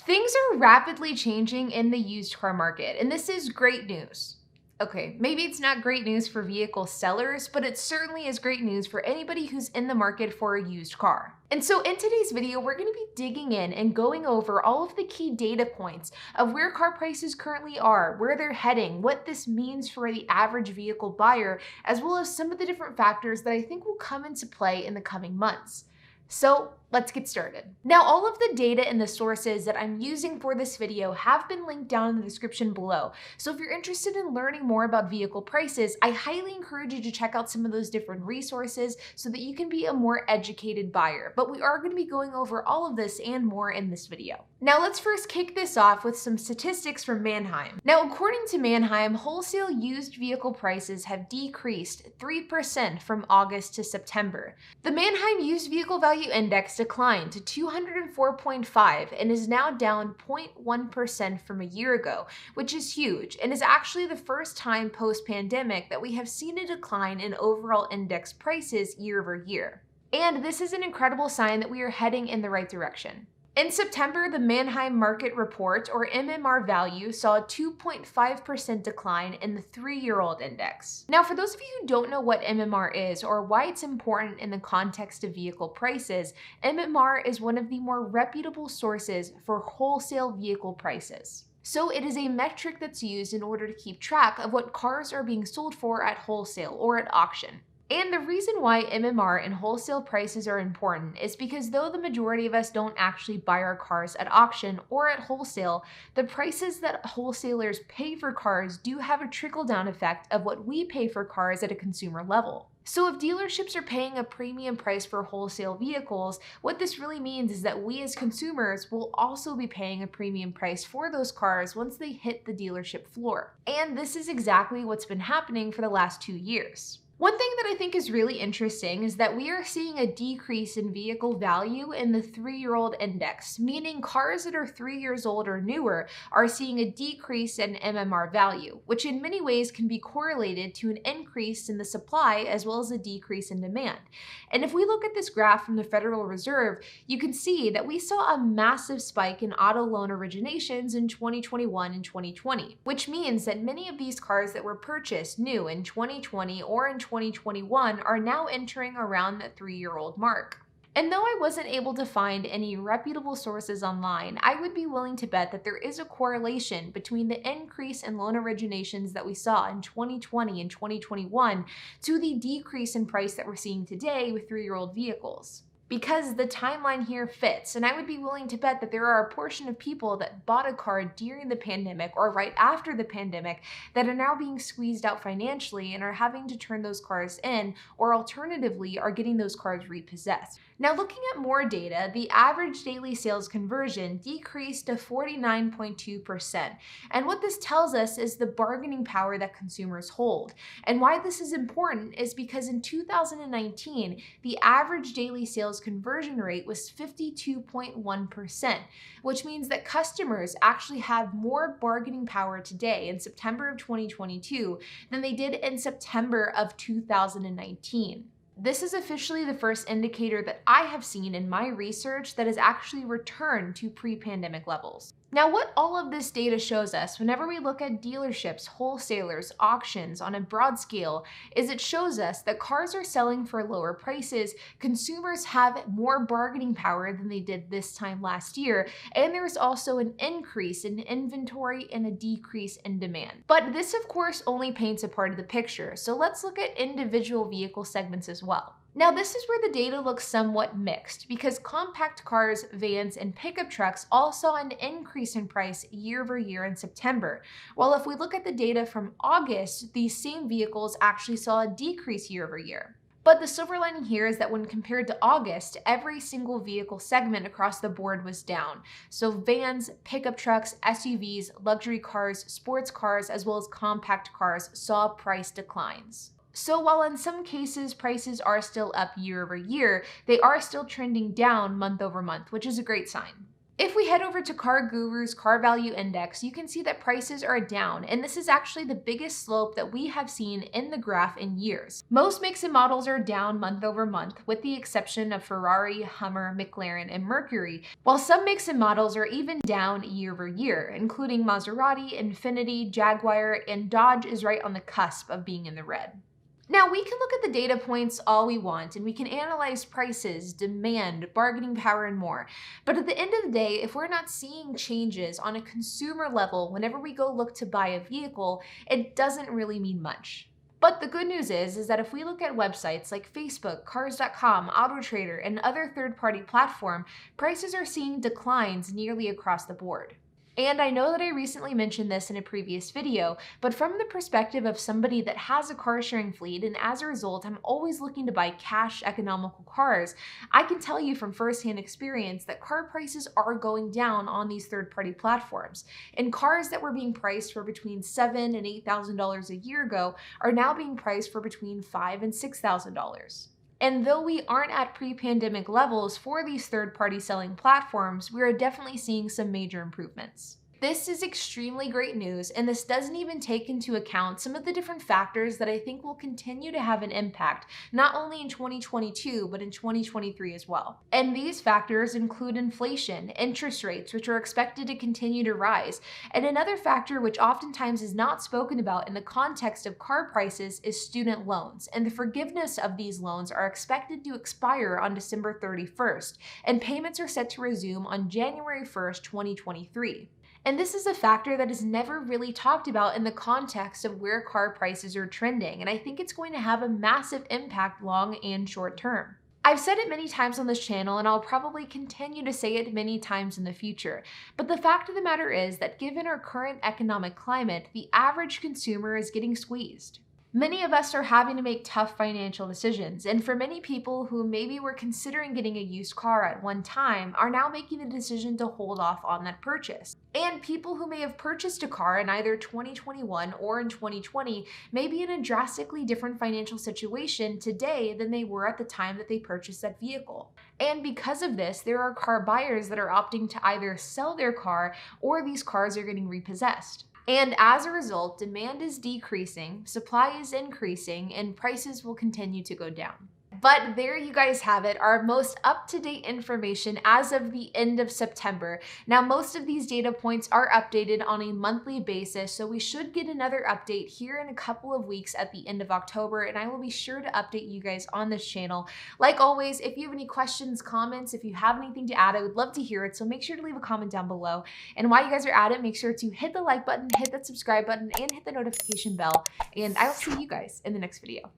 Things are rapidly changing in the used car market, and this is great news. Okay, maybe it's not great news for vehicle sellers, but it certainly is great news for anybody who's in the market for a used car. And so in today's video, we're going to be digging in and going over all of the key data points of where car prices currently are, where they're heading, what this means for the average vehicle buyer, as well as some of the different factors that I think will come into play in the coming months. So let's get started. Now, all of the data and the sources that I'm using for this video have been linked down in the description below. So if you're interested in learning more about vehicle prices, I highly encourage you to check out some of those different resources so that you can be a more educated buyer. But we are going to be going over all of this and more in this video. Now, let's first kick this off with some statistics from Manheim. Now, according to Manheim, wholesale used vehicle prices have decreased 3% from August to September. The Manheim Used Vehicle Value Index declined to 204.5 and is now down 0.1% from a year ago, which is huge and is actually the first time post-pandemic that we have seen a decline in overall index prices year over year. And this is an incredible sign that we are heading in the right direction. In September, the Manheim Market Report, or MMR value, saw a 2.5% decline in the 3-year-old index. Now, for those of you who don't know what MMR is or why it's important in the context of vehicle prices, MMR is one of the more reputable sources for wholesale vehicle prices. So it is a metric that's used in order to keep track of what cars are being sold for at wholesale or at auction. And the reason why MMR and wholesale prices are important is because though the majority of us don't actually buy our cars at auction or at wholesale, the prices that wholesalers pay for cars do have a trickle-down effect of what we pay for cars at a consumer level. So if dealerships are paying a premium price for wholesale vehicles, what this really means is that we as consumers will also be paying a premium price for those cars once they hit the dealership floor. And this is exactly what's been happening for the last 2 years. One thing that I think is really interesting is that we are seeing a decrease in vehicle value in the 3-year-old index, meaning cars that are 3 years old or newer are seeing a decrease in MMR value, which in many ways can be correlated to an increase in the supply as well as a decrease in demand. And if we look at this graph from the Federal Reserve, you can see that we saw a massive spike in auto loan originations in 2021 and 2020, which means that many of these cars that were purchased new in 2020 or in 2021 are now entering around the 3-year-old mark. And though I wasn't able to find any reputable sources online, I would be willing to bet that there is a correlation between the increase in loan originations that we saw in 2020 and 2021 to the decrease in price that we're seeing today with 3-year-old vehicles. Because the timeline here fits, and I would be willing to bet that there are a portion of people that bought a car during the pandemic or right after the pandemic that are now being squeezed out financially and are having to turn those cars in, or alternatively are getting those cars repossessed. Now, looking at more data, the average daily sales conversion decreased to 49.2%. And what this tells us is the bargaining power that consumers hold. And why this is important is because in 2019, the average daily sales conversion rate was 52.1%, which means that customers actually have more bargaining power today in September of 2022 than they did in September of 2019. This is officially the first indicator that I have seen in my research that has actually returned to pre-pandemic levels. Now, what all of this data shows us whenever we look at dealerships, wholesalers, auctions on a broad scale is it shows us that cars are selling for lower prices, consumers have more bargaining power than they did this time last year, and there's also an increase in inventory and a decrease in demand. But this, of course, only paints a part of the picture, so let's look at individual vehicle segments as well. Now, this is where the data looks somewhat mixed because compact cars, vans, and pickup trucks all saw an increase in price year over year in September. While if we look at the data from August, these same vehicles actually saw a decrease year over year. But the silver lining here is that when compared to August, every single vehicle segment across the board was down. So vans, pickup trucks, SUVs, luxury cars, sports cars, as well as compact cars saw price declines. So while in some cases prices are still up year over year, they are still trending down month over month, which is a great sign. If we head over to Car Guru's Car Value Index, you can see that prices are down, and this is actually the biggest slope that we have seen in the graph in years. Most makes and models are down month over month, with the exception of Ferrari, Hummer, McLaren, and Mercury, while some makes and models are even down year over year, including Maserati, Infiniti, Jaguar, and Dodge is right on the cusp of being in the red. Now, we can look at the data points all we want, and we can analyze prices, demand, bargaining power, and more. But at the end of the day, if we're not seeing changes on a consumer level whenever we go look to buy a vehicle, it doesn't really mean much. But the good news is that if we look at websites like Facebook, Cars.com, AutoTrader, and other third-party platforms, prices are seeing declines nearly across the board. And I know that I recently mentioned this in a previous video, but from the perspective of somebody that has a car sharing fleet, and as a result, I'm always looking to buy cash economical cars, I can tell you from firsthand experience that car prices are going down on these third-party platforms. And cars that were being priced for between $7,000 and $8,000 a year ago are now being priced for between $5,000 and $6,000. And though we aren't at pre-pandemic levels for these third-party selling platforms, we are definitely seeing some major improvements. This is extremely great news, and this doesn't even take into account some of the different factors that I think will continue to have an impact, not only in 2022, but in 2023 as well. And these factors include inflation, interest rates, which are expected to continue to rise, and another factor which oftentimes is not spoken about in the context of car prices is student loans, and the forgiveness of these loans are expected to expire on December 31st, and payments are set to resume on January 1st, 2023. And this is a factor that is never really talked about in the context of where car prices are trending, and I think it's going to have a massive impact long and short term. I've said it many times on this channel, and I'll probably continue to say it many times in the future, but the fact of the matter is that given our current economic climate, the average consumer is getting squeezed. Many of us are having to make tough financial decisions, and for many people who maybe were considering getting a used car at one time are now making the decision to hold off on that purchase. And people who may have purchased a car in either 2021 or in 2020 may be in a drastically different financial situation today than they were at the time that they purchased that vehicle. And because of this, there are car buyers that are opting to either sell their car or these cars are getting repossessed. And as a result, demand is decreasing, supply is increasing, and prices will continue to go down. But there you guys have it, our most up-to-date information as of the end of September. Now, most of these data points are updated on a monthly basis, so we should get another update here in a couple of weeks at the end of October, and I will be sure to update you guys on this channel. Like always, if you have any questions, comments, if you have anything to add, I would love to hear it, so make sure to leave a comment down below. And while you guys are at it, make sure to hit the like button, hit that subscribe button, and hit the notification bell, and I will see you guys in the next video.